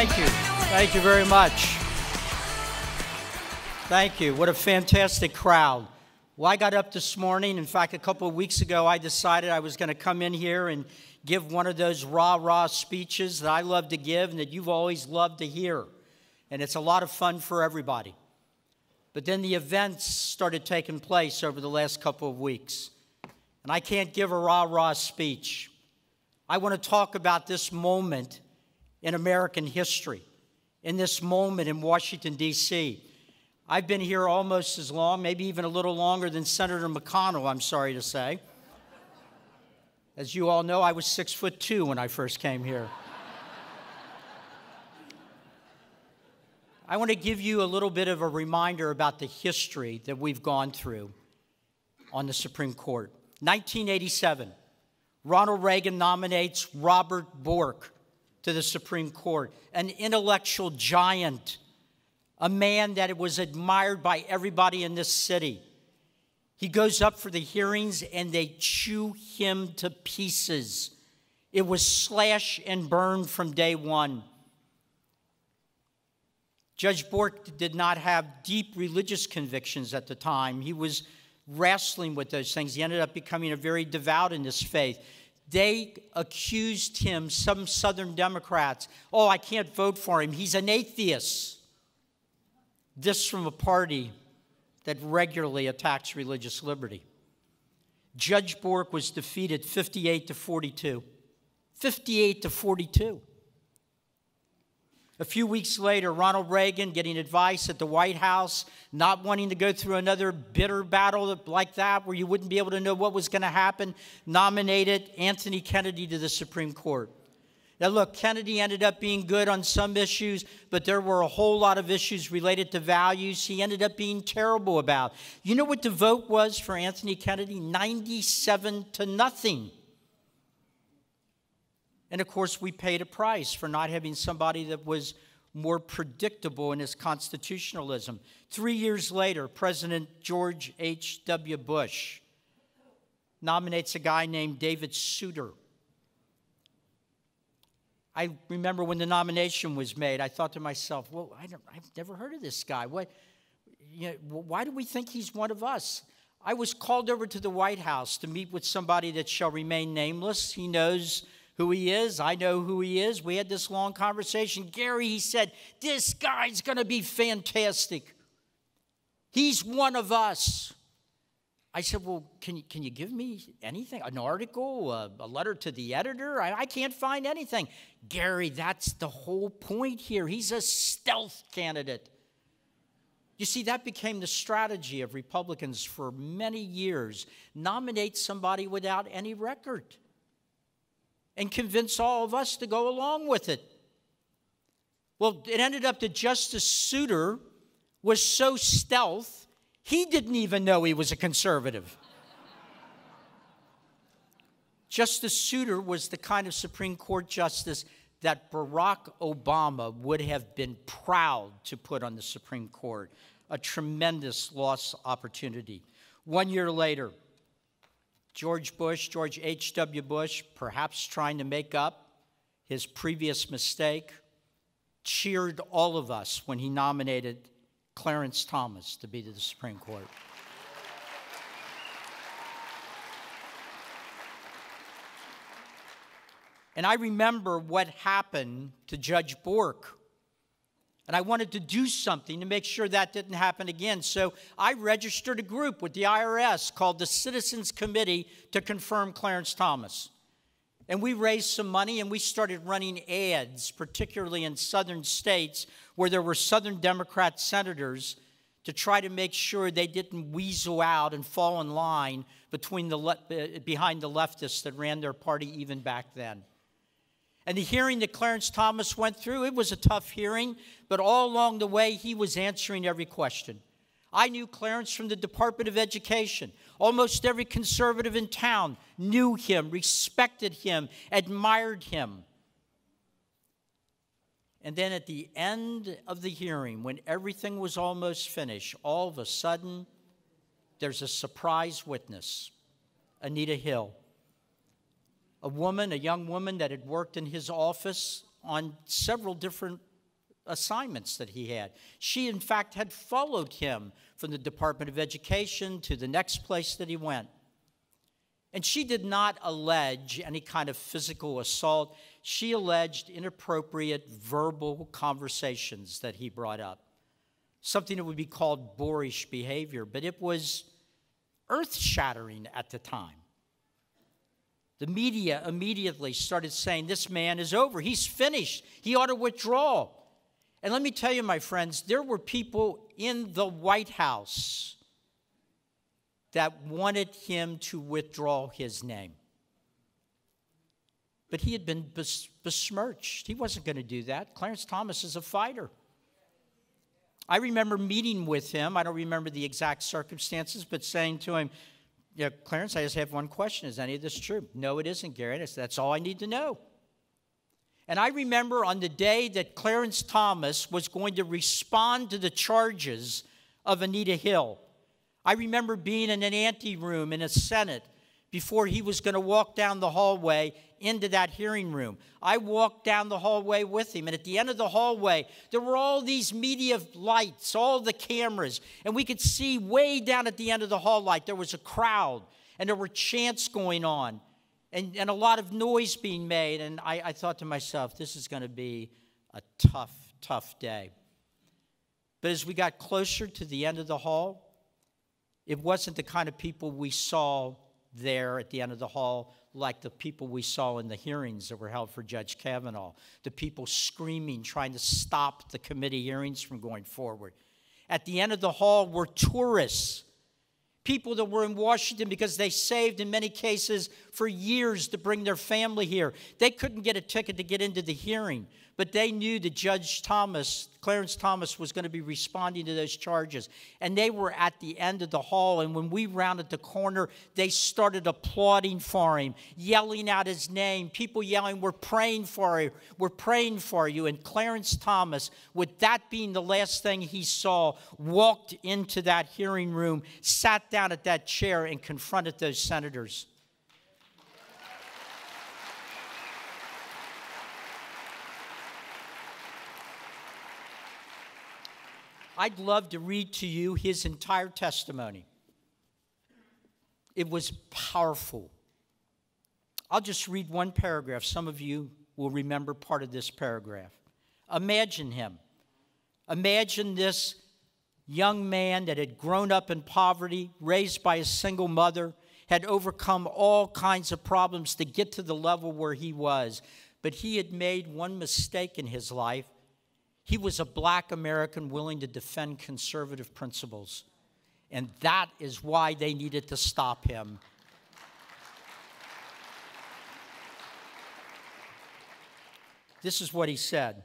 Thank you. Thank you very much. Thank you. What a fantastic crowd. Well, I got up this morning. In fact, a couple of weeks ago, I decided I was going to come in here and give one of those rah-rah speeches that I love to give and that you've always loved to hear. And it's a lot of fun for everybody. But then the events started taking place over the last couple of weeks. And I can't give a rah-rah speech. I want to talk about this moment in American history, in this moment in Washington, D.C. I've been here almost as long, maybe even a little longer than Senator McConnell, I'm sorry to say. As you all know, I was 6'2" when I first came here. I want to give you a little bit of a reminder about the history that we've gone through on the Supreme Court. 1987, Ronald Reagan nominates Robert Bork to the Supreme Court, an intellectual giant, a man that was admired by everybody in this city. He goes up for the hearings and they chew him to pieces. It was slash and burn from day one. Judge Bork did not have deep religious convictions at the time. He was wrestling with those things. He ended up becoming a very devout in his faith. They accused him, some Southern Democrats, oh, I can't vote for him. He's an atheist. This from a party that regularly attacks religious liberty. Judge Bork was defeated 58-42. 58-42. A few weeks later, Ronald Reagan, getting advice at the White House, not wanting to go through another bitter battle like that where you wouldn't be able to know what was going to happen, nominated Anthony Kennedy to the Supreme Court. Now look, Kennedy ended up being good on some issues, but there were a whole lot of issues related to values he ended up being terrible about. You know what the vote was for Anthony Kennedy? 97-0. And of course, we paid a price for not having somebody that was more predictable in his constitutionalism. 3 years later, President George H.W. Bush nominates a guy named David Souter. I remember when the nomination was made, I thought to myself, well, I've never heard of this guy. Why do we think he's one of us? I was called over to the White House to meet with somebody that shall remain nameless. He knows who he is. I know who he is. We had this long conversation. Gary, he said, this guy's going to be fantastic. He's one of us. I said, well, can you give me anything? An article, a letter to the editor? I can't find anything. Gary, that's the whole point here. He's a stealth candidate. You see, that became the strategy of Republicans for many years. Nominate somebody without any record and convince all of us to go along with it. Well, it ended up that Justice Souter was so stealth, he didn't even know he was a conservative. Justice Souter was the kind of Supreme Court justice that Barack Obama would have been proud to put on the Supreme Court. A tremendous lost opportunity. 1 year later, George H.W. Bush, perhaps trying to make up his previous mistake, cheered all of us when he nominated Clarence Thomas to be to the Supreme Court. And I remember what happened to Judge Bork. And I wanted to do something to make sure that didn't happen again. So I registered a group with the IRS called the Citizens Committee to confirm Clarence Thomas. And we raised some money and we started running ads, particularly in southern states where there were Southern Democrat senators, to try to make sure they didn't weasel out and fall in line behind the leftists that ran their party even back then. And the hearing that Clarence Thomas went through, it was a tough hearing, but all along the way, he was answering every question. I knew Clarence from the Department of Education. Almost every conservative in town knew him, respected him, admired him. And then at the end of the hearing, when everything was almost finished, all of a sudden, there's a surprise witness, Anita Hill. A young woman that had worked in his office on several different assignments that he had. She, in fact, had followed him from the Department of Education to the next place that he went. And she did not allege any kind of physical assault. She alleged inappropriate verbal conversations that he brought up, something that would be called boorish behavior, but it was earth-shattering at the time. The media immediately started saying, this man is over. He's finished. He ought to withdraw. And let me tell you, my friends, there were people in the White House that wanted him to withdraw his name. But he had been besmirched. He wasn't going to do that. Clarence Thomas is a fighter. I remember meeting with him. I don't remember the exact circumstances, but saying to him, yeah, Clarence, I just have one question. Is any of this true? No, it isn't, Gary. That's all I need to know. And I remember on the day that Clarence Thomas was going to respond to the charges of Anita Hill, I remember being in an anteroom in a Senate before he was going to walk down the hallway into that hearing room. I walked down the hallway with him, and at the end of the hallway, there were all these media lights, all the cameras, and we could see way down at the end of the hall light, there was a crowd, and there were chants going on, and a lot of noise being made, and I thought to myself, this is going to be a tough, tough day. But as we got closer to the end of the hall, it wasn't the kind of people we saw there at the end of the hall like the people we saw in the hearings that were held for Judge Kavanaugh, the people screaming, trying to stop the committee hearings from going forward. At the end of the hall were tourists, people that were in Washington because they saved, in many cases, for years to bring their family here. They couldn't get a ticket to get into the hearing, but they knew that Judge Thomas, Clarence Thomas, was going to be responding to those charges. And they were at the end of the hall, and when we rounded the corner, they started applauding for him, yelling out his name, people yelling, we're praying for you, we're praying for you. And Clarence Thomas, with that being the last thing he saw, walked into that hearing room, sat down at that chair, and confronted those senators. I'd love to read to you his entire testimony. It was powerful. I'll just read one paragraph. Some of you will remember part of this paragraph. Imagine him. Imagine this young man that had grown up in poverty, raised by a single mother, had overcome all kinds of problems to get to the level where he was. But he had made one mistake in his life. He was a black American willing to defend conservative principles. And that is why they needed to stop him. This is what he said.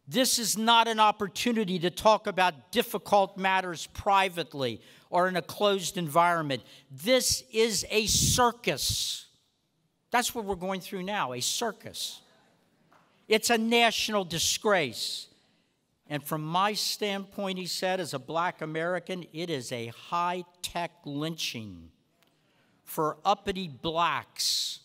This is not an opportunity to talk about difficult matters privately or in a closed environment. This is a circus. That's what we're going through now, a circus. It's a national disgrace. And from my standpoint, he said, as a black American, it is a high-tech lynching for uppity blacks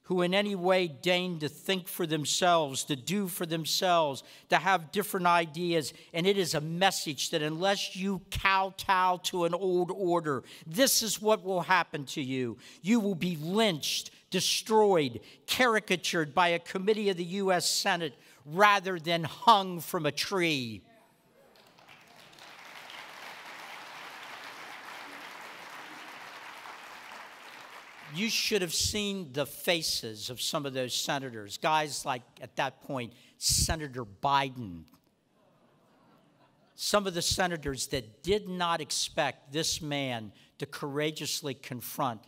who in any way deign to think for themselves, to do for themselves, to have different ideas. And it is a message that unless you kowtow to an old order, this is what will happen to you. You will be lynched, destroyed, caricatured by a committee of the U.S. Senate rather than hung from a tree. You should have seen the faces of some of those senators, guys like, at that point, Senator Biden. Some of the senators that did not expect this man to courageously confront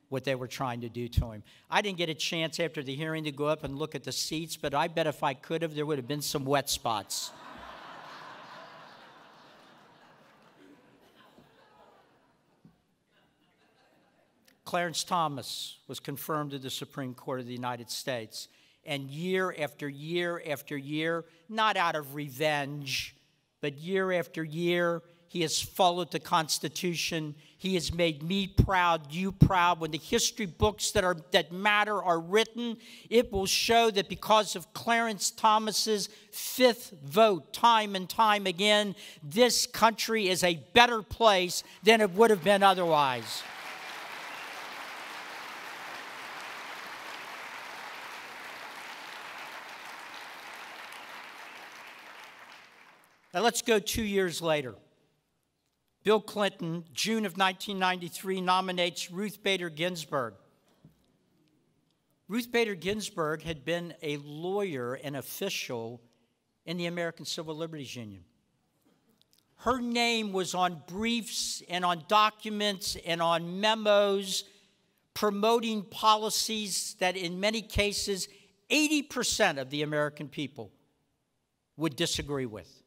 what they were trying to do to him. I didn't get a chance after the hearing to go up and look at the seats, but I bet if I could have, there would have been some wet spots. Clarence Thomas was confirmed to the Supreme Court of the United States, and year after year after year, not out of revenge, but year after year, He has followed the Constitution. He has made me proud, you proud. When the history books that matter are written, it will show that because of Clarence Thomas's 5th vote, time and time again, this country is a better place than it would have been otherwise. Now let's go 2 years later. Bill Clinton, June of 1993, nominates Ruth Bader Ginsburg. Ruth Bader Ginsburg had been a lawyer and official in the American Civil Liberties Union. Her name was on briefs and on documents and on memos promoting policies that in many cases 80% of the American people would disagree with.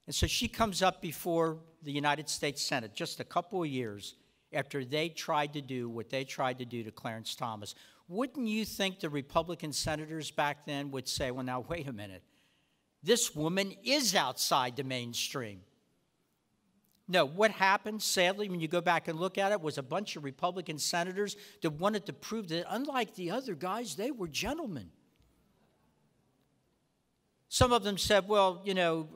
And so she comes up before the United States Senate just a couple of years after they tried to do what they tried to do to Clarence Thomas. Wouldn't you think the Republican senators back then would say, well, now, wait a minute. This woman is outside the mainstream. No, what happened, sadly, when you go back and look at it, was a bunch of Republican senators that wanted to prove that, unlike the other guys, they were gentlemen. Some of them said, well, you know,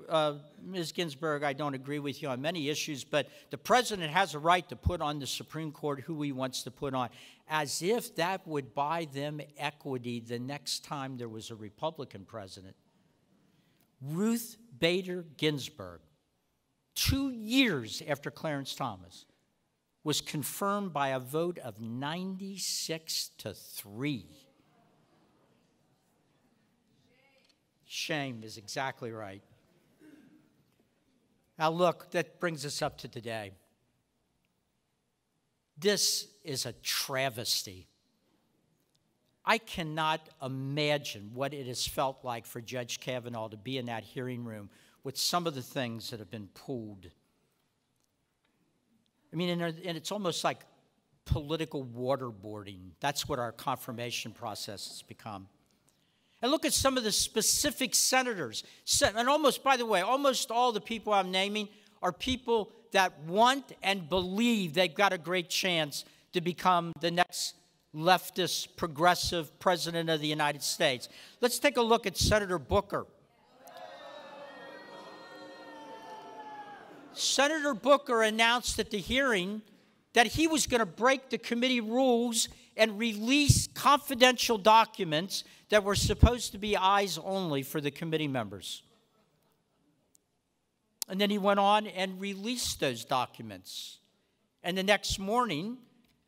Ms. Ginsburg, I don't agree with you on many issues, but the president has a right to put on the Supreme Court who he wants to put on, as if that would buy them equity the next time there was a Republican president. Ruth Bader Ginsburg, 2 years after Clarence Thomas, was confirmed by a vote of 96-3. Shame is exactly right. Now look, that brings us up to today. This is a travesty. I cannot imagine what it has felt like for Judge Kavanaugh to be in that hearing room with some of the things that have been pulled. I mean, and it's almost like political waterboarding. That's what our confirmation process has become. And look at some of the specific senators. And almost, by the way, almost all the people I'm naming are people that want and believe they've got a great chance to become the next leftist, progressive president of the United States. Let's take a look at Senator Booker. Senator Booker announced at the hearing that he was going to break the committee rules and release confidential documents that were supposed to be eyes only for the committee members. And then he went on and released those documents. And the next morning,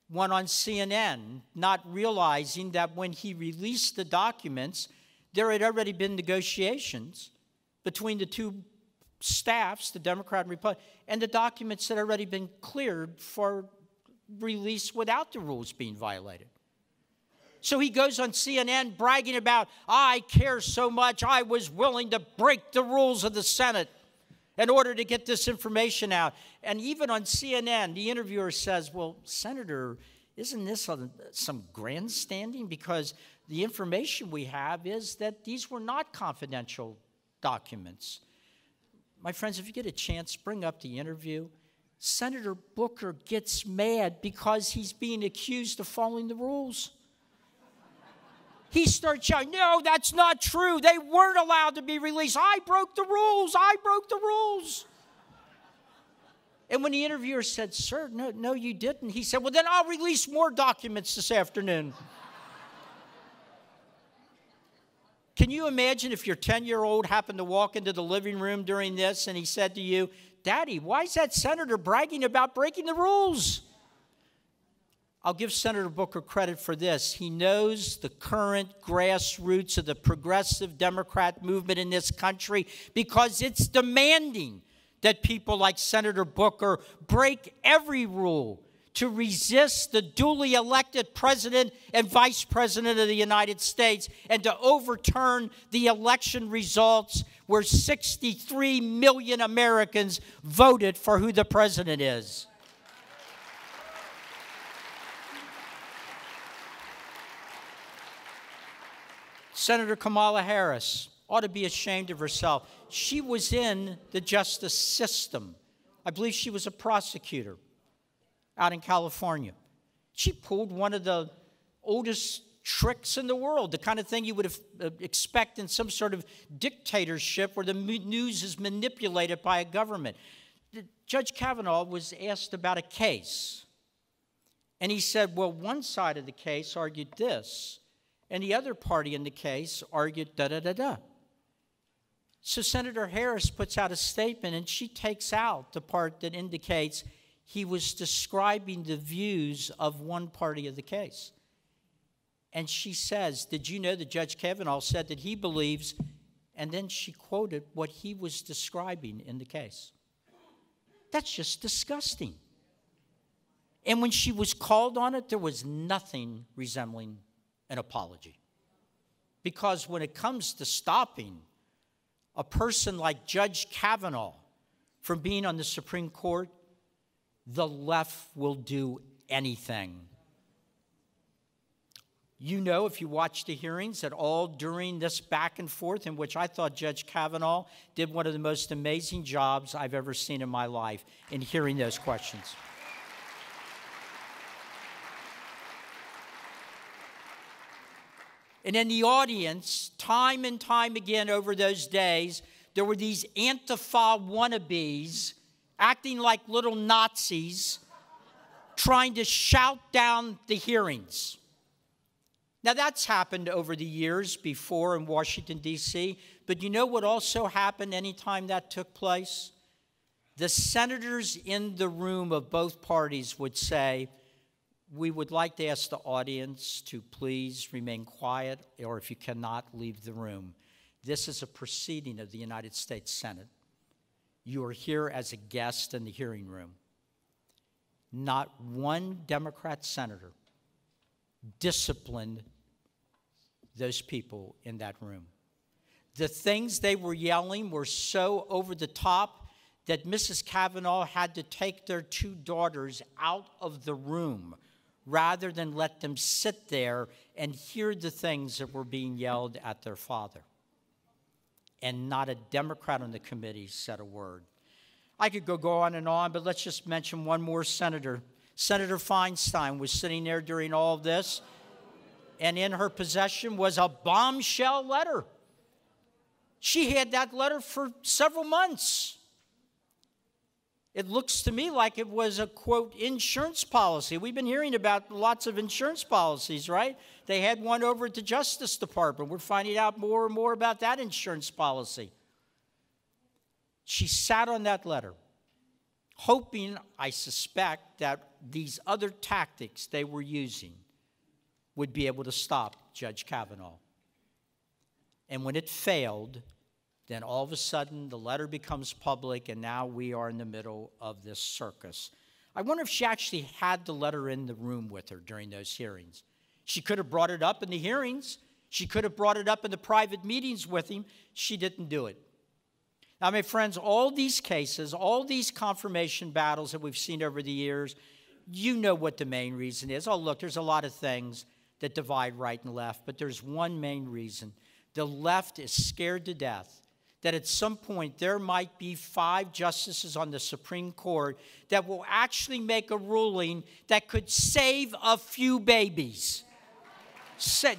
went on CNN, not realizing that when he released the documents, there had already been negotiations between the two staffs, the Democrat and Republican, and the documents had already been cleared for release without the rules being violated. So he goes on CNN bragging about, I care so much, I was willing to break the rules of the Senate in order to get this information out. And even on CNN, the interviewer says, well, Senator, isn't this some grandstanding? Because the information we have is that these were not confidential documents. My friends, if you get a chance, bring up the interview. Senator Booker gets mad because he's being accused of following the rules. He starts shouting, no, that's not true. They weren't allowed to be released. I broke the rules. I broke the rules. And when the interviewer said, sir, no, you didn't, he said, well, then I'll release more documents this afternoon. Can you imagine if your 10-year-old happened to walk into the living room during this and he said to you, Daddy, why is that senator bragging about breaking the rules? I'll give Senator Booker credit for this. He knows the current grassroots of the progressive Democrat movement in this country because it's demanding that people like Senator Booker break every rule to resist the duly elected president and vice president of the United States and to overturn the election results where 63 million Americans voted for who the president is. Senator Kamala Harris, ought to be ashamed of herself. She was in the justice system. I believe she was a prosecutor out in California. She pulled one of the oldest tricks in the world, the kind of thing you would expect in some sort of dictatorship where the news is manipulated by a government. Judge Kavanaugh was asked about a case, and he said, well, one side of the case argued this, and the other party in the case argued da-da-da-da. So Senator Harris puts out a statement, and she takes out the part that indicates he was describing the views of one party of the case. And she says, did you know that Judge Kavanaugh said that he believes, and then she quoted what he was describing in the case. That's just disgusting. And when she was called on it, there was nothing resembling an apology. Because when it comes to stopping a person like Judge Kavanaugh from being on the Supreme Court, the left will do anything. You know, if you watch the hearings, that all during this back and forth, in which I thought Judge Kavanaugh did one of the most amazing jobs I've ever seen in my life in hearing those questions. And in the audience, time and time again over those days, there were these Antifa wannabes acting like little Nazis, trying to shout down the hearings. Now, that's happened over the years before in Washington, D.C., but you know what also happened anytime that took place? The senators in the room of both parties would say, we would like to ask the audience to please remain quiet, or if you cannot, leave the room. This is a proceeding of the United States Senate. You are here as a guest in the hearing room. Not one Democrat senator disciplined those people in that room. The things they were yelling were so over the top that Mrs. Kavanaugh had to take their two daughters out of the room rather than let them sit there and hear the things that were being yelled at their father. And not a Democrat on the committee said a word. I could go on, but let's just mention one more senator. Senator Feinstein was sitting there during all of this, and in her possession was a bombshell letter. She had that letter for several months. It looks to me like it was a, quote, insurance policy. We've been hearing about lots of insurance policies, right? They had one over at the Justice Department. We're finding out more and more about that insurance policy. She sat on that letter, hoping, I suspect, that these other tactics they were using would be able to stop Judge Kavanaugh. And when it failed, then all of a sudden the letter becomes public, and now we are in the middle of this circus. I wonder if she actually had the letter in the room with her during those hearings. She could have brought it up in the hearings. She could have brought it up in the private meetings with him. She didn't do it. Now, my friends, all these cases, all these confirmation battles that we've seen over the years, you know what the main reason is. Oh, look, there's a lot of things that divide right and left, but there's one main reason. The left is scared to death that at some point there might be 5 justices on the Supreme Court that will actually make a ruling that could save a few babies.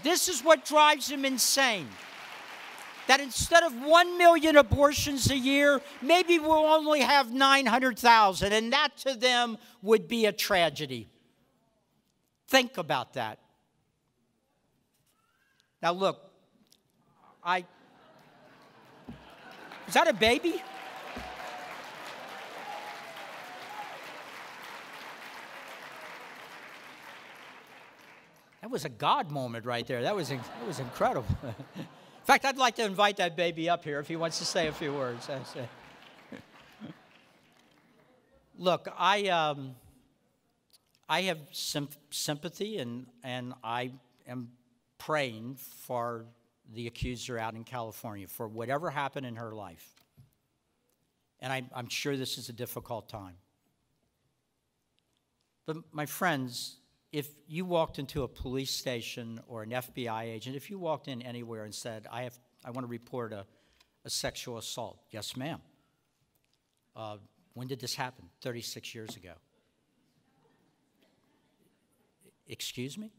This is what drives them insane. That instead of 1 million abortions a year, maybe we'll only have 900,000, and that to them would be a tragedy. Think about that. Now look, is that a baby? That was a God moment right there. That was incredible. In fact, I'd like to invite that baby up here if he wants to say a few words. Look, I have sympathy, and I am praying for the accuser out in California for whatever happened in her life. And I'm sure this is a difficult time. But my friends, if you walked into a police station or an FBI agent, if you walked in anywhere and said, I I want to report a sexual assault. Yes, ma'am. When did this happen? 36 years ago. Excuse me?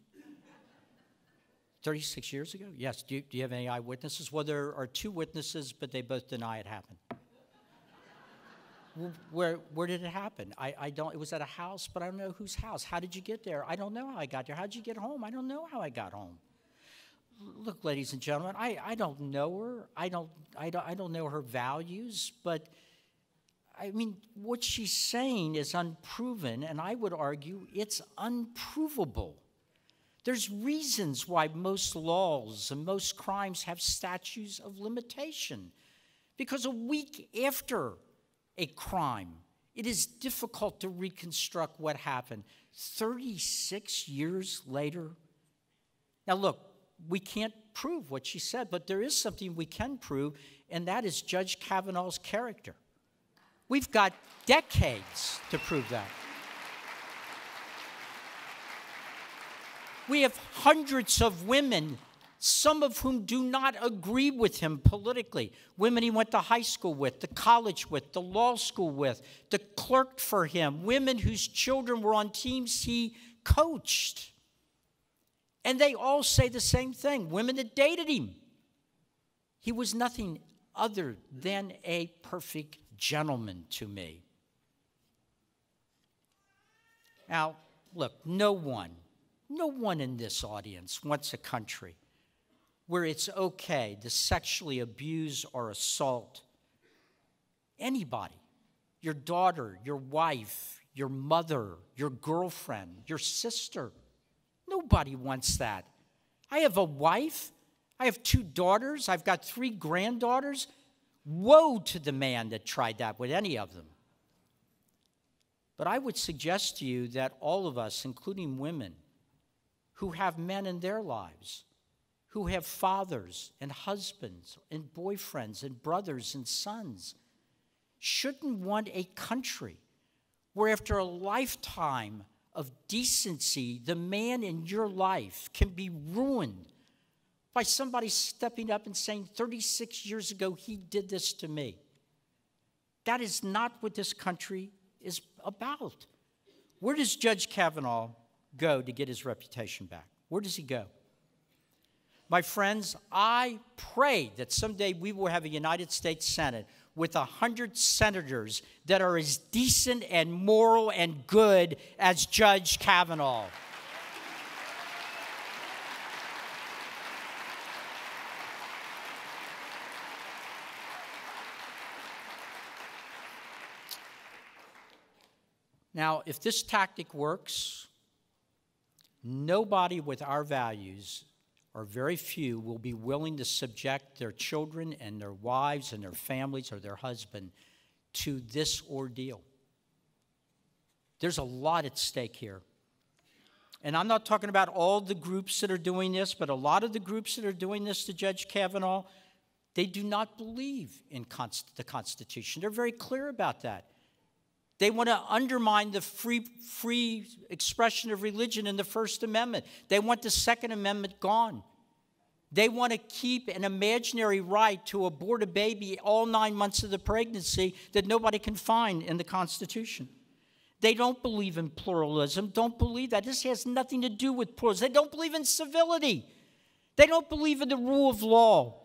36 years ago? Yes. Do you have any eyewitnesses? Well, there are 2 witnesses, but they both deny it happened. Where did it happen? I don't. It was at a house, but I don't know whose house. How did you get there? I don't know how I got there. How did you get home? I don't know how I got home. Look, ladies and gentlemen, I don't know her. I don't know her values, but I mean, what she's saying is unproven, and I would argue it's unprovable. There's reasons why most laws and most crimes have statutes of limitation, because a week after a crime, it is difficult to reconstruct what happened. 36 years later. Now look, we can't prove what she said, but there is something we can prove, and that is Judge Kavanaugh's character. We've got decades to prove that. We have hundreds of women, some of whom do not agree with him politically. Women he went to high school with, to college with, to law school with, that clerked for him. Women whose children were on teams he coached. And they all say the same thing. Women that dated him. He was nothing other than a perfect gentleman to me. Now, look, no one in this audience wants a country where it's okay to sexually abuse or assault anybody, your daughter, your wife, your mother, your girlfriend, your sister. Nobody wants that. I have a wife. I have 2 daughters. I've got 3 granddaughters. Woe to the man that tried that with any of them. But I would suggest to you that all of us, including women, who have men in their lives, who have fathers and husbands and boyfriends and brothers and sons, shouldn't want a country where after a lifetime of decency, the man in your life can be ruined by somebody stepping up and saying, 36 years ago, he did this to me. That is not what this country is about. Where does Judge Kavanaugh go to get his reputation back? Where does he go? My friends, I pray that someday we will have a United States Senate with 100 senators that are as decent and moral and good as Judge Kavanaugh. Now, if this tactic works, nobody with our values, or very few, will be willing to subject their children and their wives and their families or their husband to this ordeal. There's a lot at stake here. And I'm not talking about all the groups that are doing this, but a lot of the groups that are doing this to Judge Kavanaugh, they do not believe in the Constitution. They're very clear about that. They want to undermine the free expression of religion in the First Amendment. They want the Second Amendment gone. They want to keep an imaginary right to abort a baby all 9 months of the pregnancy that nobody can find in the Constitution. They don't believe in pluralism. Don't believe that. This has nothing to do with pluralism. They don't believe in civility. They don't believe in the rule of law.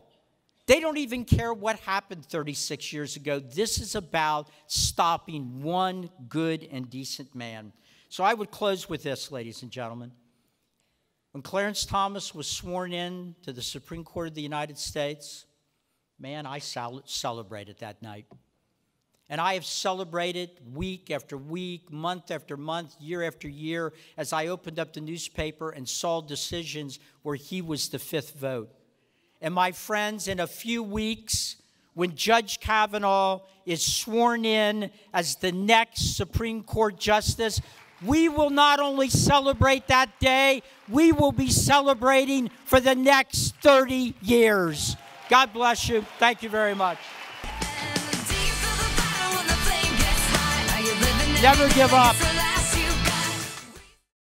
They don't even care what happened 36 years ago. This is about stopping one good and decent man. So I would close with this, ladies and gentlemen. When Clarence Thomas was sworn in to the Supreme Court of the United States, man, I celebrated that night. And I have celebrated week after week, month after month, year after year, as I opened up the newspaper and saw decisions where he was the 5th vote. And my friends, in a few weeks, when Judge Kavanaugh is sworn in as the next Supreme Court Justice, we will not only celebrate that day, we will be celebrating for the next 30 years. God bless you. Thank you very much. Never give up.